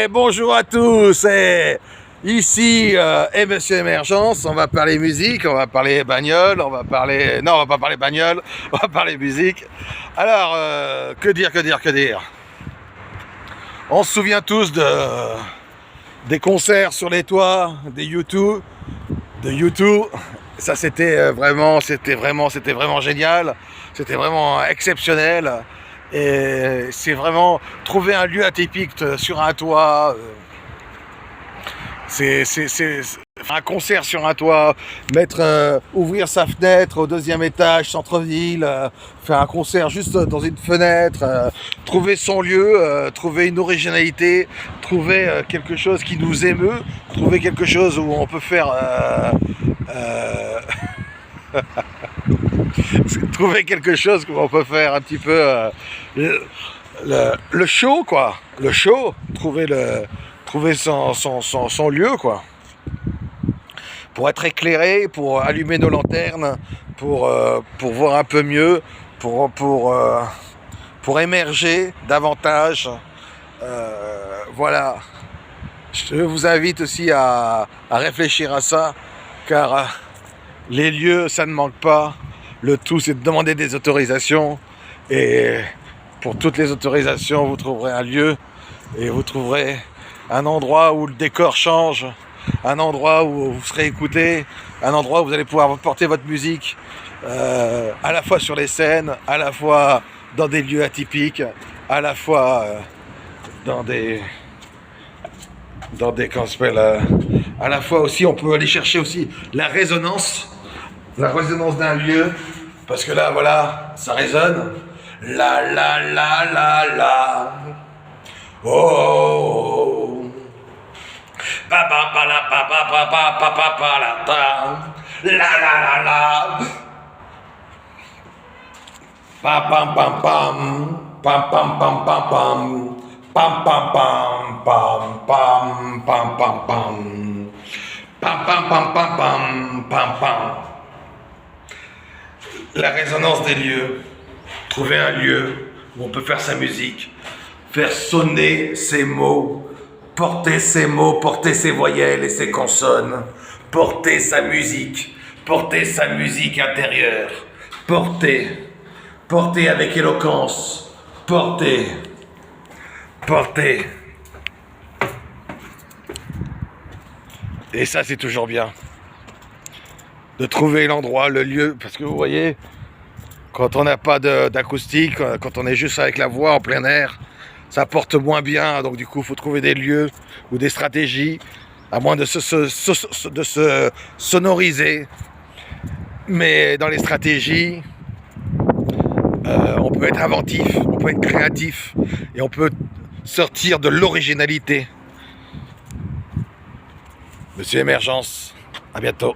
Bonjour à tous, ici Monsieur Émergence, on va parler musique, on va parler bagnole, on va parler... Non, on va pas parler bagnole, on va parler musique. Alors, que dire On se souvient tous des concerts sur les toits, des U2, de U2. Ça c'était vraiment génial, c'était vraiment exceptionnel. Et c'est vraiment trouver un lieu atypique sur un toit. C'est un concert sur un toit, ouvrir sa fenêtre au 2e étage, centre-ville, faire un concert juste dans une fenêtre, trouver son lieu, trouver une originalité, trouver quelque chose qui nous émeut, trouver quelque chose où on peut faire trouver quelque chose qu'on peut faire un petit peu le show, quoi, le show, trouver son lieu, quoi, pour être éclairé, pour allumer nos lanternes, pour voir un peu mieux, pour émerger davantage. Voilà, je vous invite aussi à réfléchir à ça, car les lieux, ça ne manque pas. Le tout, c'est de demander des autorisations. Et pour toutes les autorisations, vous trouverez un lieu et vous trouverez un endroit où le décor change, un endroit où vous serez écouté, un endroit où vous allez pouvoir porter votre musique, à la fois sur les scènes, à la fois dans des lieux atypiques, à la fois dans des à la fois aussi, on peut aller chercher aussi la résonance d'un lieu, parce que là, voilà, ça résonne. La la la la la. Oh. Pa pa pa la pa pa pa pa pa pa pa la ta. La la la la. Pam pam pam pam. Pam pam pam pam pam. Pam pam pam pam pam pam pam pam. Pam pam pam pam pam pam pam. La résonance des lieux, trouver un lieu où on peut faire sa musique, faire sonner ses mots, porter ses voyelles et ses consonnes, porter sa musique intérieure, porter avec éloquence, porter. Et ça, c'est toujours bien. De trouver l'endroit, le lieu, parce que vous voyez, quand on n'a pas d'acoustique, quand on est juste avec la voix en plein air, ça porte moins bien, donc du coup il faut trouver des lieux ou des stratégies, à moins de se sonoriser. Mais dans les stratégies, on peut être inventif, on peut être créatif, et on peut sortir de l'originalité. Monsieur Émergence, à bientôt.